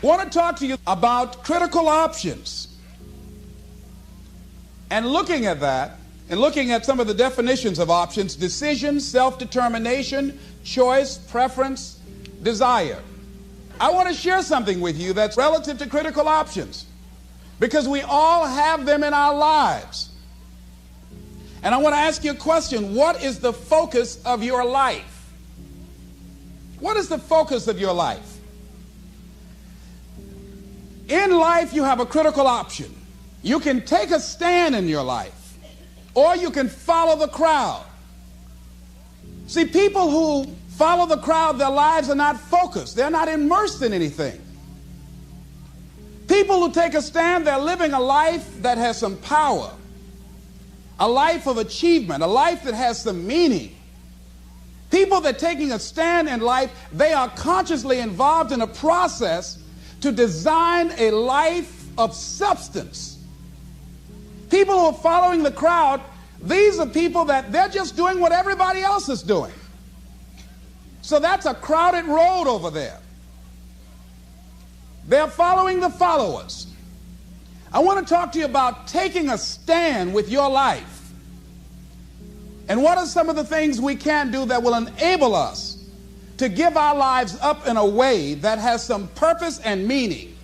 I want to talk to you about critical options. And looking at that, and looking at some of the definitions of options: decision, self-determination, choice, preference, desire. I want to share something with you that's relative to critical options, because we all have them in our lives. And I want to ask you a question. What is the focus of your life? What is the focus of your life? In life, you have a critical option. You can take a stand in your life, or you can follow the crowd. See, people who follow the crowd, their lives are not focused. They're not immersed in anything. People who take a stand, they're living a life that has some power, a life of achievement, a life that has some meaning. People that are taking a stand in life, they are consciously involved in a process to design a life of substance. People who are following the crowd, these are people that they're just doing what everybody else is doing. So that's a crowded road over there. They're following the followers. I want to talk to you about taking a stand with your life. And what are some of the things we can do that will enable us to give our lives up in a way that has some purpose and meaning,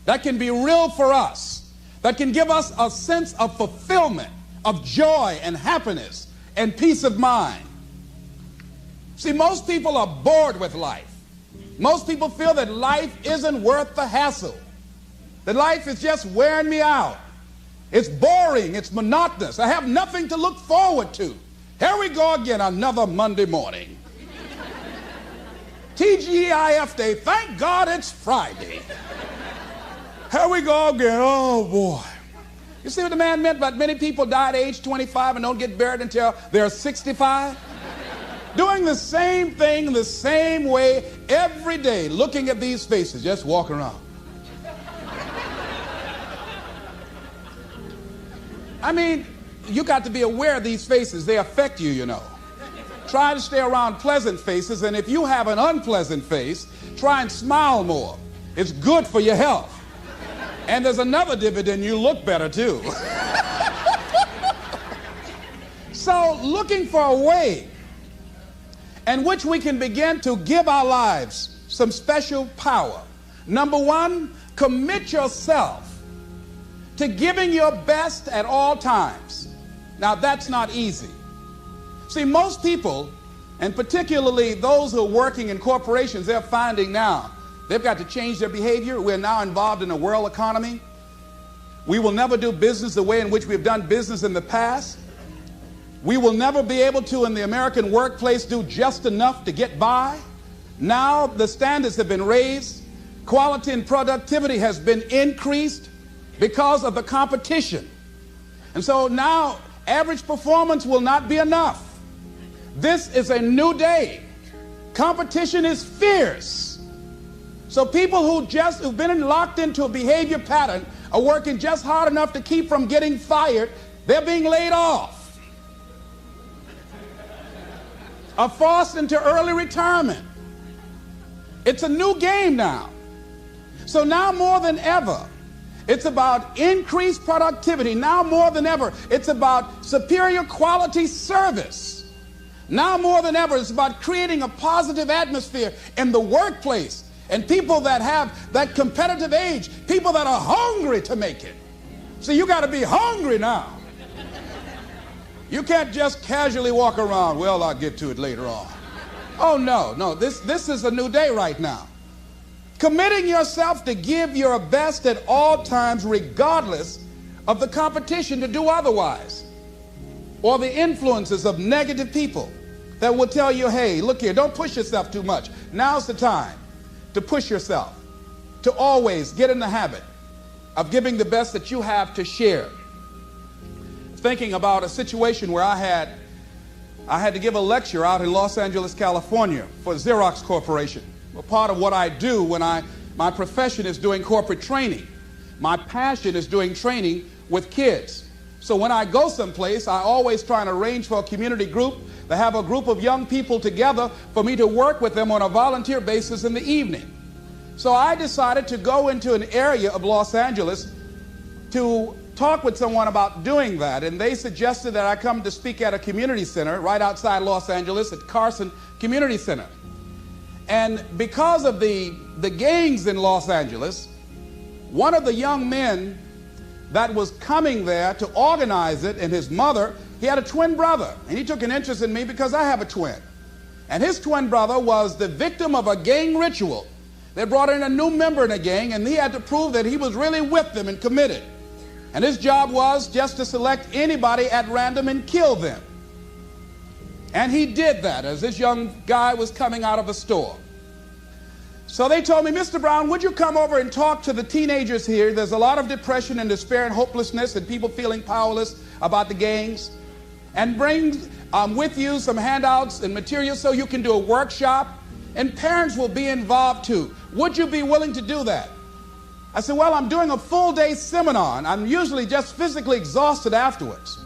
that can be real for us, that can give us a sense of fulfillment, of joy and happiness and peace of mind. See, most people are bored with life. Most people feel that life isn't worth the hassle, that life is just wearing me out. It's boring, it's monotonous. I have nothing to look forward to. Here we go again, another Monday morning. TGIF Day, thank God it's Friday. Here we go again, oh boy. You see what the man meant about many people die at age 25 and don't get buried until they're 65? Doing the same thing the same way every day, looking at these faces, just walking around. I mean, you got to be aware of these faces. They affect you, you know. Try to stay around pleasant faces, and if you have an unpleasant face, try and smile more. It's good for your health. And there's another dividend: you look better too. So, looking for a way in which we can begin to give our lives some special power. Number one, commit yourself to giving your best at all times. Now, that's not easy. See, most people, and particularly those who are working in corporations, they're finding now they've got to change their behavior. We're now involved in a world economy. We will never do business the way in which we've done business in the past. We will never be able to, in the American workplace, do just enough to get by. Now the standards have been raised. Quality and productivity has been increased because of the competition. And so now average performance will not be enough. This is a new day. Competition is fierce. So people who've been locked into a behavior pattern are working just hard enough to keep from getting fired. They're being laid off, are forced into early retirement. It's a new game now. So now more than ever, it's about increased productivity. Now more than ever, it's about superior quality service. Now more than ever, it's about creating a positive atmosphere in the workplace, and people that have that competitive age, people that are hungry to make it. So you got to be hungry now. You can't just casually walk around, well, I'll get to it later on. Oh, no, this is a new day right now. Committing yourself to give your best at all times, regardless of the competition to do otherwise, or the influences of negative people that will tell you, hey, look here, don't push yourself too much. Now's the time to push yourself, to always get in the habit of giving the best that you have to share. Thinking about a situation where I had to give a lecture out in Los Angeles, California for Xerox Corporation. Well, part of what I do when my profession is doing corporate training. My passion is doing training with kids. So when I go someplace, I always try and arrange for a community group to have a group of young people together for me to work with them on a volunteer basis in the evening. So I decided to go into an area of Los Angeles to talk with someone about doing that, and they suggested that I come to speak at a community center right outside Los Angeles at Carson Community Center. And because of the gangs in Los Angeles, one of the young men that was coming there to organize it, and his mother, he had a twin brother, and he took an interest in me because I have a twin. And his twin brother was the victim of a gang ritual. They brought in a new member in a gang, and he had to prove that he was really with them and committed. And his job was just to select anybody at random and kill them. And he did that as this young guy was coming out of a store. So they told me, Mr. Brown, would you come over and talk to the teenagers here? There's a lot of depression and despair and hopelessness and people feeling powerless about the gangs. And bring with you some handouts and materials so you can do a workshop. And parents will be involved too. Would you be willing to do that? I said, well, I'm doing a full-day seminar, and I'm usually just physically exhausted afterwards.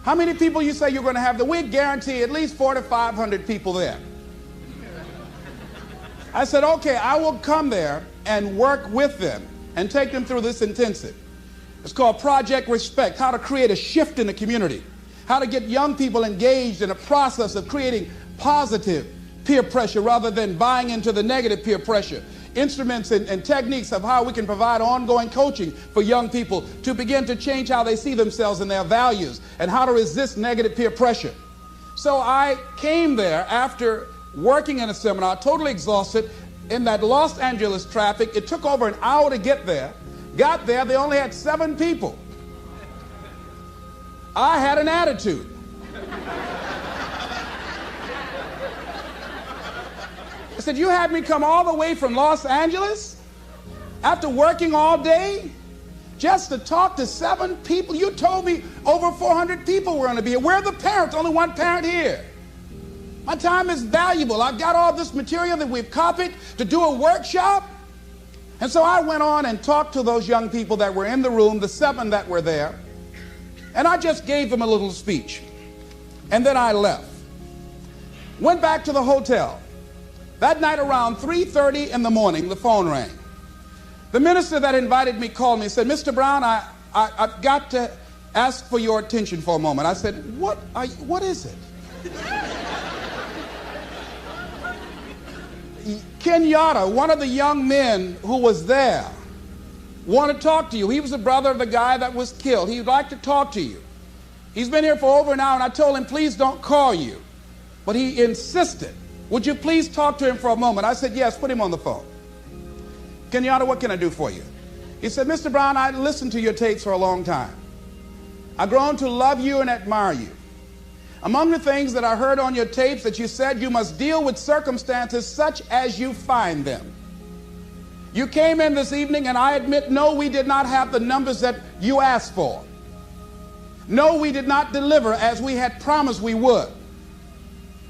How many people you say you're going to have? We guarantee at least 400 to 500 people there. I said, okay, I will come there and work with them and take them through this intensive. It's called Project Respect, how to create a shift in the community, how to get young people engaged in a process of creating positive peer pressure rather than buying into the negative peer pressure. Instruments and techniques of how we can provide ongoing coaching for young people to begin to change how they see themselves and their values and how to resist negative peer pressure. So I came there after working in a seminar, totally exhausted, in that Los Angeles traffic. It took over an hour to get there. Got there, they only had 7 people. I had an attitude. I said, you had me come all the way from Los Angeles after working all day just to talk to 7 people? You told me over 400 people were going to be here. Where are the parents? Only one parent here. My time is valuable. I've got all this material that we've copied to do a workshop. And so I went on and talked to those young people that were in the room, the 7 that were there, and I just gave them a little speech. And then I left. Went back to the hotel. That night around 3:30 in the morning, the phone rang. The minister that invited me called me and said, Mr. Brown, I've got to ask for your attention for a moment. I said, what is it? Kenyatta, one of the young men who was there, wanted to talk to you. He was the brother of the guy that was killed. He'd like to talk to you. He's been here for over an hour, and I told him, please don't call you. But he insisted. Would you please talk to him for a moment? I said, yes, put him on the phone. Kenyatta, what can I do for you? He said, Mr. Brown, I listened to your tapes for a long time. I've grown to love you and admire you. Among the things that I heard on your tapes that you said, you must deal with circumstances such as you find them. You came in this evening, and I admit, no, we did not have the numbers that you asked for. No, we did not deliver as we had promised we would.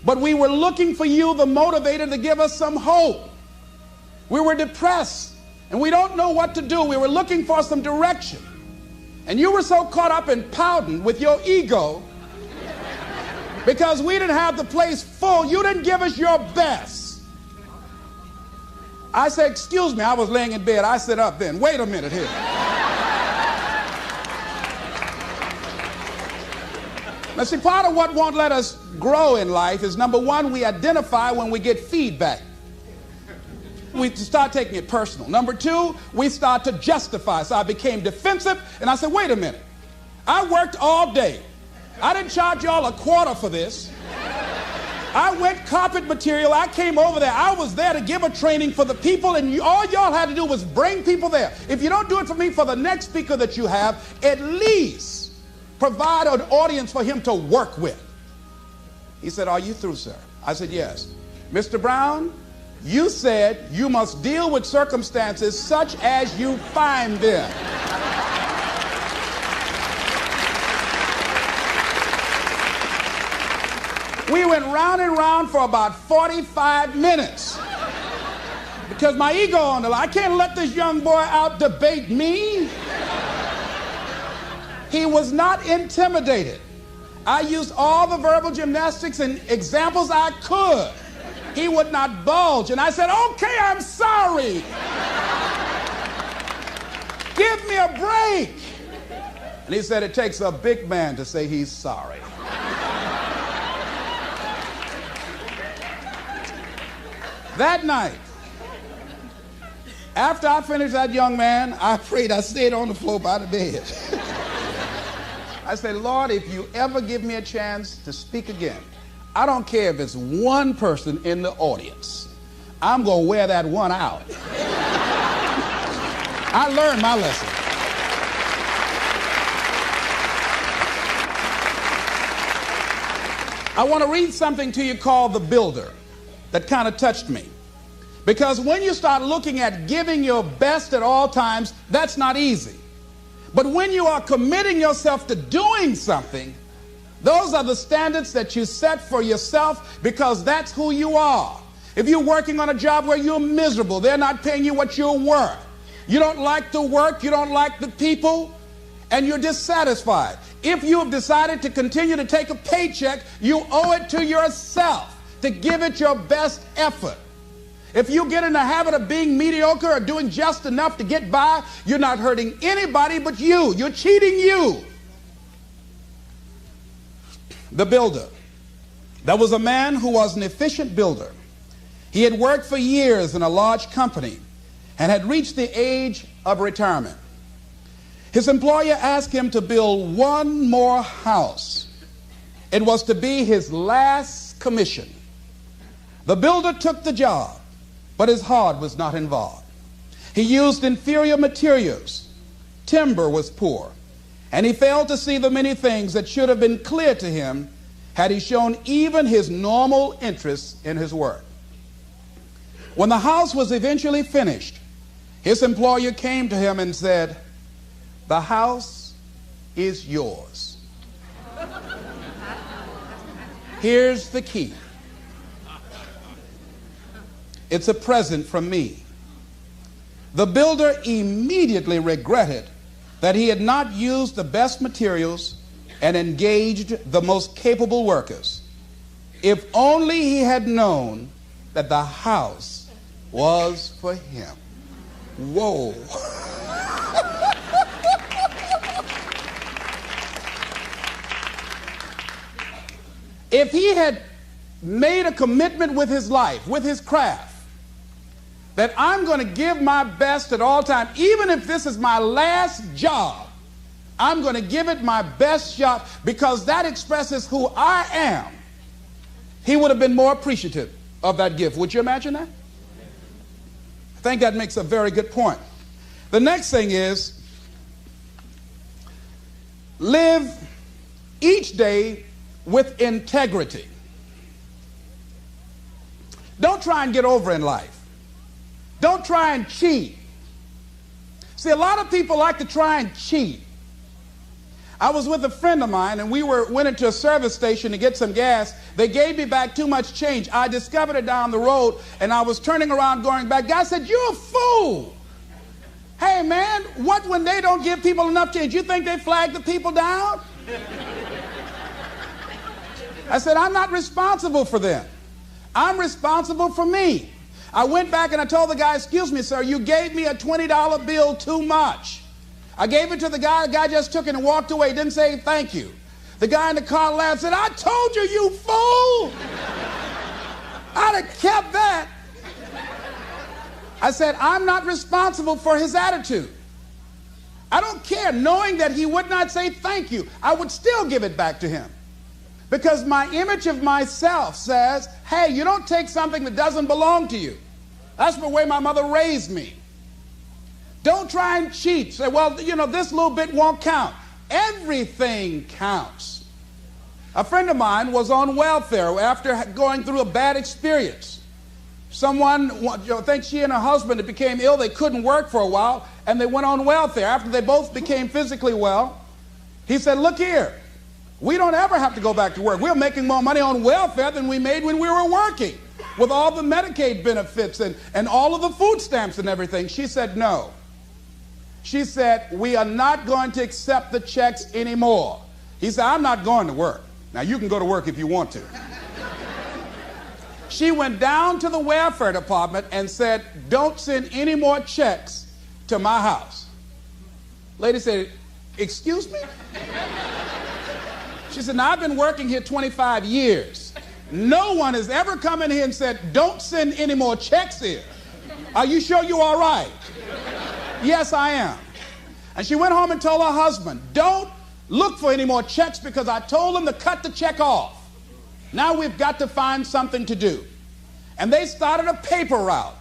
But we were looking for you, the motivator, to give us some hope. We were depressed, and we don't know what to do. We were looking for some direction. And you were so caught up in pouting with your ego because we didn't have the place full. You didn't give us your best. I said, excuse me, I was laying in bed. I said up then. Wait a minute here. Now, see, part of what won't let us grow in life is, number one, we identify when we get feedback. We start taking it personal. Number two, we start to justify. So I became defensive, and I said, wait a minute. I worked all day. I didn't charge y'all a quarter for this. I went carpet material. I came over there. I was there to give a training for the people, and all y'all had to do was bring people there. If you don't do it for me, for the next speaker that you have, at least provide an audience for him to work with. He said, are you through, sir? I said, yes. Mr. Brown, you said you must deal with circumstances such as you find them. We went round and round for about 45 minutes because my ego on the line. I can't let this young boy out debate me. He was not intimidated. I used all the verbal gymnastics and examples I could He would not budge. And I said, okay, I'm sorry. Give me a break. And he said, it takes a big man to say he's sorry. That night, after I finished that young man, I prayed. I stayed on the floor by the bed. I said, Lord, if you ever give me a chance to speak again, I don't care if it's one person in the audience, I'm going to wear that one out. I learned my lesson. I want to read something to you called The Builder that kind of touched me. Because when you start looking at giving your best at all times, that's not easy. But when you are committing yourself to doing something, those are the standards that you set for yourself, because that's who you are. If you're working on a job where you're miserable, they're not paying you what you're worth. You don't like the work, you don't like the people, and you're dissatisfied. If you have decided to continue to take a paycheck, you owe it to yourself to give it your best effort. If you get in the habit of being mediocre or doing just enough to get by, you're not hurting anybody but you. You're cheating you. The builder. There was a man who was an efficient builder. He had worked for years in a large company and had reached the age of retirement. His employer asked him to build one more house. It was to be his last commission. The builder took the job, but his heart was not involved. He used inferior materials. Timber was poor, and he failed to see the many things that should have been clear to him had he shown even his normal interest in his work. When the house was eventually finished, his employer came to him and said, "The house is yours. Here's the key. It's a present from me." The builder immediately regretted that he had not used the best materials and engaged the most capable workers. If only he had known that the house was for him. Whoa. If he had made a commitment with his life, with his craft, that I'm going to give my best at all times, even if this is my last job, I'm going to give it my best shot because that expresses who I am, he would have been more appreciative of that gift. Would you imagine that? I think that makes a very good point. The next thing is, live each day with integrity. Don't try and get over in life. Don't try and cheat. See, a lot of people like to try and cheat. I was with a friend of mine, and we went into a service station to get some gas. They gave me back too much change. I discovered it down the road, and I was turning around going back. Guy said, "You're a fool." Hey, man, what when they don't give people enough change? You think they flag the people down? I said, I'm not responsible for them. I'm responsible for me. I went back and I told the guy, "Excuse me, sir, you gave me a $20 bill too much." I gave it to the guy just took it and walked away, didn't say thank you. The guy in the car laughed and said, "I told you, you fool." I'd have kept that. I said, I'm not responsible for his attitude. I don't care. Knowing that he would not say thank you, I would still give it back to him. Because my image of myself says, hey, you don't take something that doesn't belong to you. That's the way my mother raised me. Don't try and cheat. Say, well, you know, this little bit won't count. Everything counts. A friend of mine was on welfare after going through a bad experience. Someone, I think she and her husband became ill. They couldn't work for a while, and they went on welfare. After they both became physically well, he said, look here. We don't ever have to go back to work. We're making more money on welfare than we made when we were working, with all the Medicaid benefits and all of the food stamps and everything. She said, no. She said, we are not going to accept the checks anymore. He said, I'm not going to work. Now, you can go to work if you want to. She went down to the welfare department and said, don't send any more checks to my house. Lady said, excuse me? She said, now I've been working here 25 years. No one has ever come in here and said, don't send any more checks here. Are you sure you're all right? Yes, I am. And she went home and told her husband, don't look for any more checks because I told them to cut the check off. Now we've got to find something to do. And they started a paper route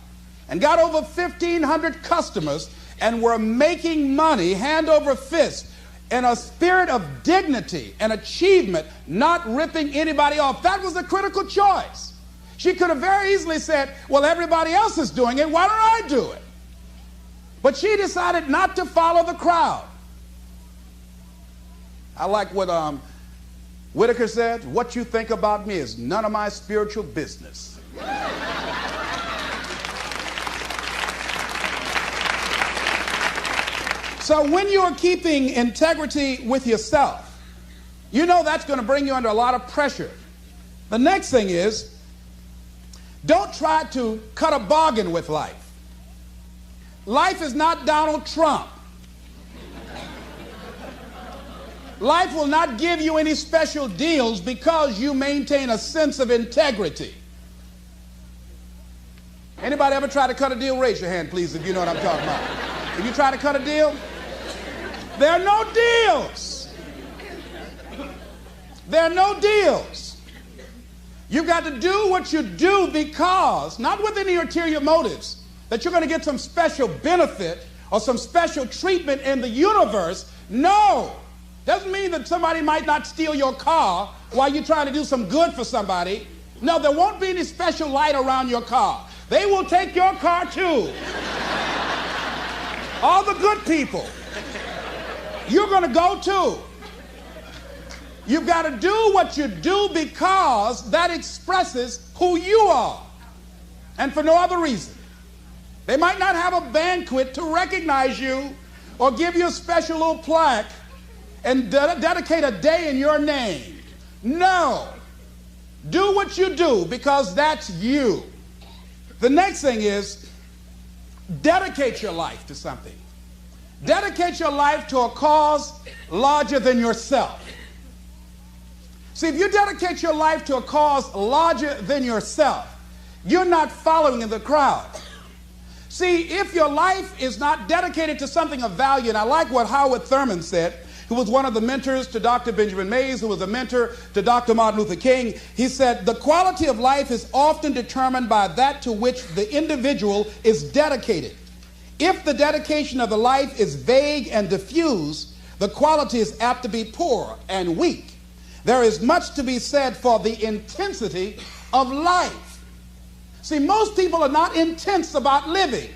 and got over 1,500 customers and were making money hand over fist in a spirit of dignity and achievement, not ripping anybody off. That was a critical choice. She could have very easily said, well, everybody else is doing it, why don't I do it? But she decided not to follow the crowd. I like what Whitaker said, what you think about me is none of my spiritual business. So when you're keeping integrity with yourself, you know that's going to bring you under a lot of pressure. The next thing is, don't try to cut a bargain with life. Life is not Donald Trump. Life will not give you any special deals because you maintain a sense of integrity. Anybody ever try to cut a deal? Raise your hand, please, if you know what I'm talking about. If you try to cut a deal, there are no deals. There are no deals. You've got to do what you do because, not with any ulterior motives, that you're going to get some special benefit or some special treatment in the universe. No. Doesn't mean that somebody might not steal your car while you're trying to do some good for somebody. No, there won't be any special light around your car. They will take your car too. All the good people. You're going to go too. You've got to do what you do because that expresses who you are and for no other reason. They might not have a banquet to recognize you or give you a special little plaque and dedicate a day in your name. No. Do what you do because that's you. The next thing is dedicate your life to something. Dedicate your life to a cause larger than yourself. See, if you dedicate your life to a cause larger than yourself, you're not following in the crowd. See, if your life is not dedicated to something of value, and I like what Howard Thurman said, who was one of the mentors to Dr. Benjamin Mays, who was a mentor to Dr. Martin Luther King, he said, the quality of life is often determined by that to which the individual is dedicated. If the dedication of the life is vague and diffuse, the quality is apt to be poor and weak. There is much to be said for the intensity of life. See, most people are not intense about living.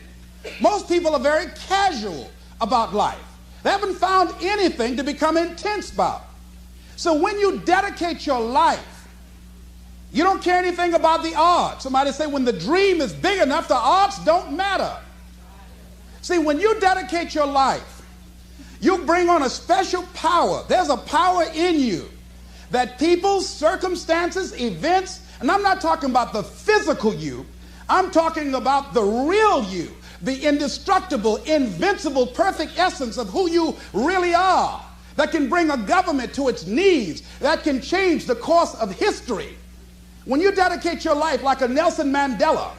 Most people are very casual about life. They haven't found anything to become intense about. So when you dedicate your life, you don't care anything about the odds. Somebody say when the dream is big enough, the odds don't matter. See, when you dedicate your life, you bring on a special power. There's a power in you that people, circumstances, events, and I'm not talking about the physical you, I'm talking about the real you, the indestructible, invincible, perfect essence of who you really are, that can bring a government to its knees, that can change the course of history. When you dedicate your life like a Nelson Mandela,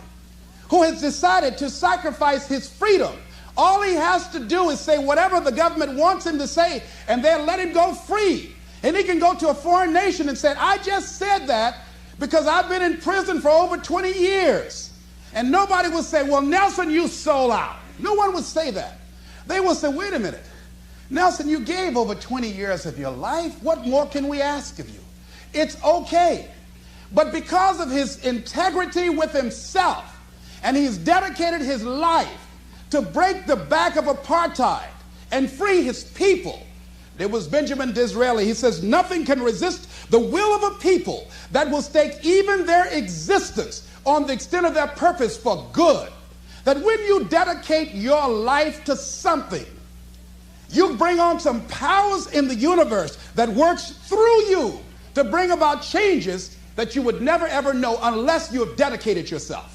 who has decided to sacrifice his freedom, all he has to do is say whatever the government wants him to say, and they'll let him go free. And he can go to a foreign nation and say, I just said that because I've been in prison for over 20 years. And nobody would say, well, Nelson, you sold out. No one would say that. They would say, wait a minute. Nelson, you gave over 20 years of your life. What more can we ask of you? It's okay. But because of his integrity with himself, and he's dedicated his life to break the back of apartheid and free his people. There was Benjamin Disraeli. He says, nothing can resist the will of a people that will stake even their existence on the extent of their purpose for good. That when you dedicate your life to something, you bring on some powers in the universe that works through you to bring about changes that you would never ever know unless you have dedicated yourself.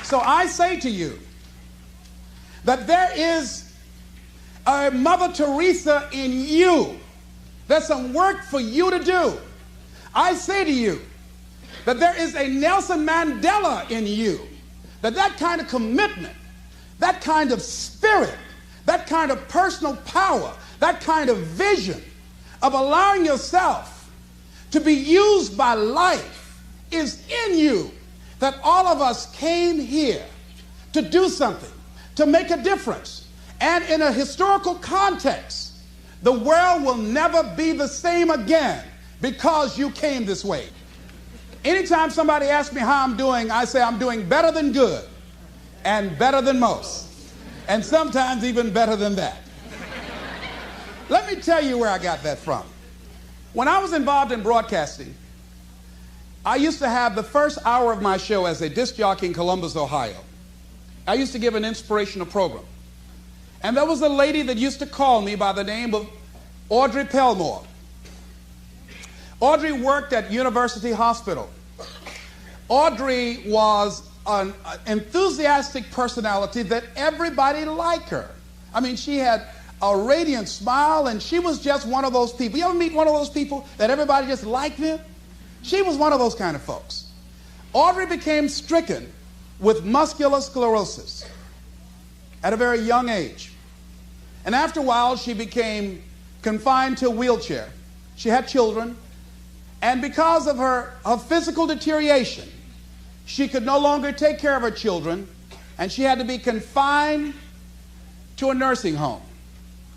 So I say to you that there is a Mother Teresa in you. There's some work for you to do. I say to you that there is a Nelson Mandela in you. That kind of commitment, that kind of spirit, that kind of personal power, that kind of vision of allowing yourself to be used by life is in you. That all of us came here to do something, to make a difference. And in a historical context, the world will never be the same again because you came this way. Anytime somebody asks me how I'm doing, I say I'm doing better than good and better than most, and sometimes even better than that. Let me tell you where I got that from. When I was involved in broadcasting, I used to have the first hour of my show as a disc jockey in Columbus, Ohio. I used to give an inspirational program. And there was a lady that used to call me by the name of Audrey Pelmore. Audrey worked at University Hospital. Audrey was an enthusiastic personality that everybody liked her. I mean, she had a radiant smile, and she was just one of those people. You ever meet one of those people that everybody just liked them? She was one of those kind of folks. Audrey became stricken with muscular sclerosis at a very young age. And after a while, she became confined to a wheelchair. She had children. And because of her physical deterioration, she could no longer take care of her children, and she had to be confined to a nursing home,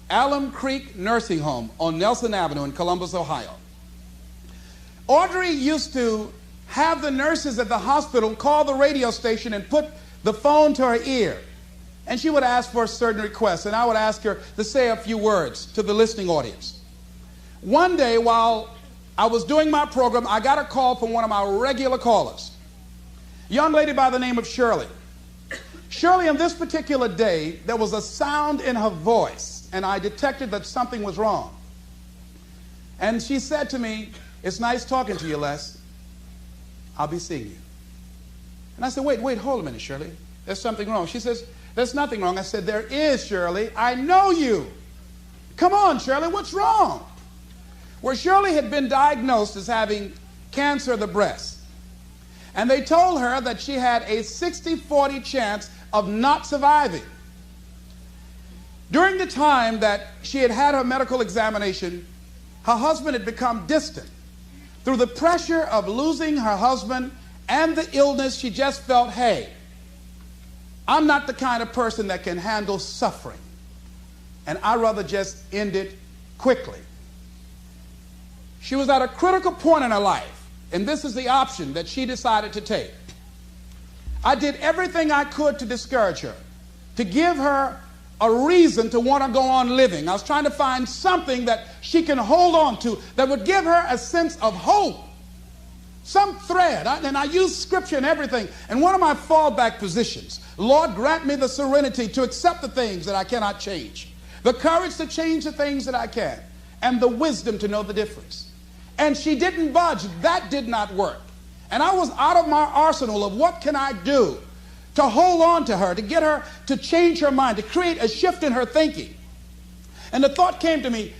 Alum Creek Nursing Home on Nelson Avenue in Columbus, Ohio. Audrey used to have the nurses at the hospital call the radio station and put the phone to her ear. And she would ask for a certain request, and I would ask her to say a few words to the listening audience. One day, while I was doing my program, I got a call from one of my regular callers, a young lady by the name of Shirley. Shirley, on this particular day, there was a sound in her voice, and I detected that something was wrong. And she said to me, "It's nice talking to you, Les. I'll be seeing you." And I said, wait, hold a minute, Shirley. There's something wrong. She says, "There's nothing wrong." I said, "There is, Shirley. I know you. Come on, Shirley, what's wrong?" Well, Shirley had been diagnosed as having cancer of the breast. And they told her that she had a 60-40 chance of not surviving. During the time that she had had her medical examination, her husband had become distant. Through the pressure of losing her husband and the illness, she just felt, hey, I'm not the kind of person that can handle suffering, and I'd rather just end it quickly. She was at a critical point in her life, and this is the option that she decided to take. I did everything I could to discourage her, to give her a reason to want to go on living. I was trying to find something that she can hold on to that would give her a sense of hope, some thread. And I use scripture and everything. And one of my fallback positions, Lord, grant me the serenity to accept the things that I cannot change, the courage to change the things that I can, and the wisdom to know the difference. And she didn't budge. That did not work. And I was out of my arsenal of what can I do to hold on to her, to get her to change her mind, to create a shift in her thinking. And the thought came to me.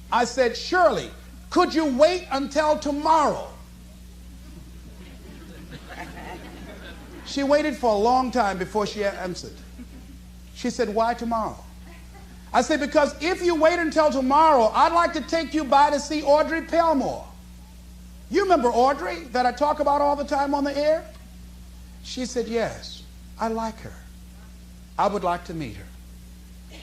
I said, "Shirley, could you wait until tomorrow?" She waited for a long time before she answered. She said, "Why tomorrow?" I said, "Because if you wait until tomorrow, I'd like to take you by to see Audrey Pelmore. You remember Audrey that I talk about all the time on the air?" She said, "Yes, I like her. I would like to meet her."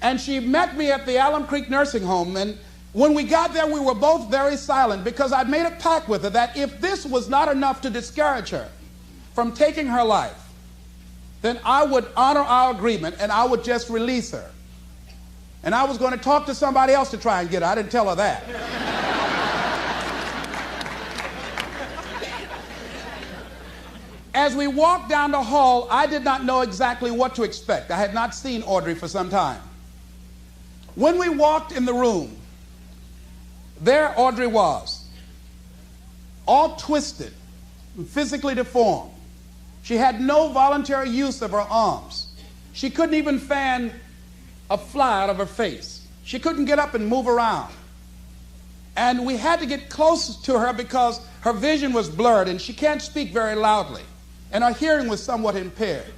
And she met me at the Alum Creek Nursing Home, and when we got there, we were both very silent because I'd made a pact with her that if this was not enough to discourage her from taking her life, then I would honor our agreement and I would just release her. And I was going to talk to somebody else to try and get her. I didn't tell her that. As we walked down the hall, I did not know exactly what to expect. I had not seen Audrey for some time. When we walked in the room, there Audrey was, all twisted and physically deformed. She had no voluntary use of her arms. She couldn't even fan a fly out of her face. She couldn't get up and move around. And we had to get close to her because her vision was blurred and she can't speak very loudly. And her hearing was somewhat impaired.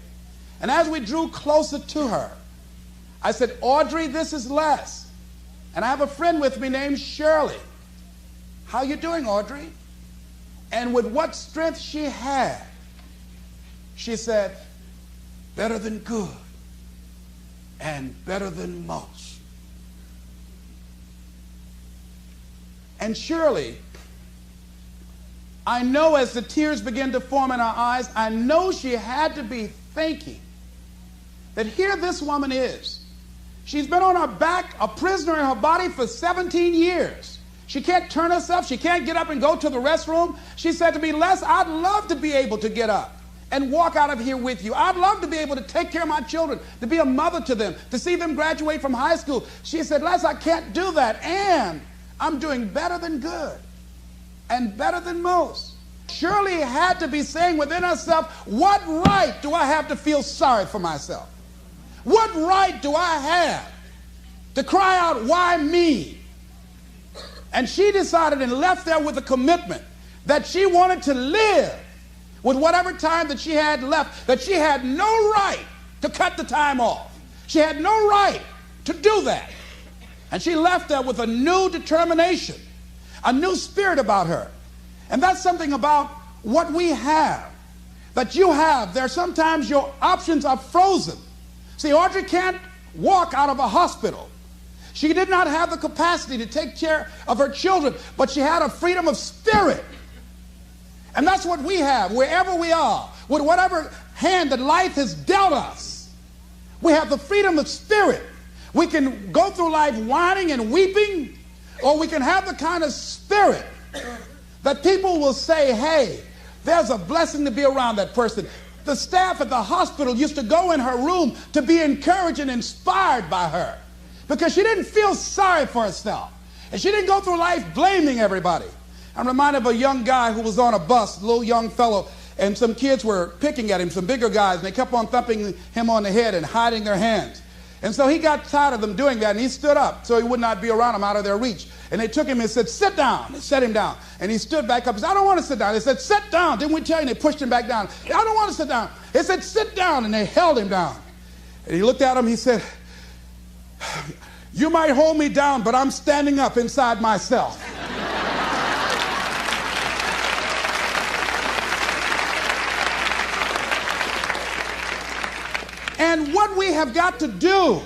And as we drew closer to her, I said, Audrey, this is Les. And I have a friend with me named Shirley. How you doing, Audrey? And with what strength she had, she said, better than good and better than most. And Shirley, I know as the tears began to form in her eyes, I know she had to be thinking that here this woman is. She's been on her back, a prisoner in her body for 17 years. She can't turn herself. She can't get up and go to the restroom. She said to me, Les, I'd love to be able to get up and walk out of here with you. I'd love to be able to take care of my children, to be a mother to them, to see them graduate from high school. She said, Les, I can't do that. And I'm doing better than good and better than most. Shirley had to be saying within herself, what right do I have to feel sorry for myself? What right do I have to cry out, why me? And she decided and left there with a commitment that she wanted to live with whatever time that she had left, that she had no right to cut the time off. She had no right to do that. And she left there with a new determination, a new spirit about her. And that's something about what we have, that you have. There sometimes your options are frozen. See, Audrey can't walk out of a hospital. She did not have the capacity to take care of her children, but she had a freedom of spirit. And that's what we have, wherever we are, with whatever hand that life has dealt us. We have the freedom of spirit. We can go through life whining and weeping, or we can have the kind of spirit that people will say, hey, there's a blessing to be around that person. The staff at the hospital used to go in her room to be encouraged and inspired by her because she didn't feel sorry for herself. And she didn't go through life blaming everybody. I'm reminded of a young guy who was on a bus, a little young fellow, and some kids were picking at him, some bigger guys, and they kept on thumping him on the head and hiding their hands. And so he got tired of them doing that, and he stood up so he would not be around them, out of their reach. And they took him and said, sit down. They set him down. And he stood back up and said, I don't want to sit down. They said, sit down. Didn't we tell you? And they pushed him back down. I don't want to sit down. They said, sit down. And they held him down. And he looked at him. He said, you might hold me down, but I'm standing up inside myself. And what we have got to do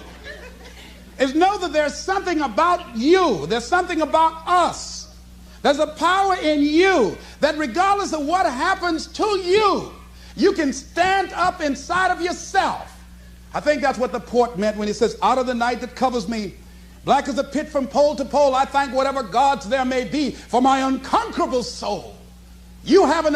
is know that there's something about you, there's something about us, there's a power in you that regardless of what happens to you, you can stand up inside of yourself. I think that's what the poet meant when he says, out of the night that covers me, black as a pit from pole to pole, I thank whatever gods there may be for my unconquerable soul. You have an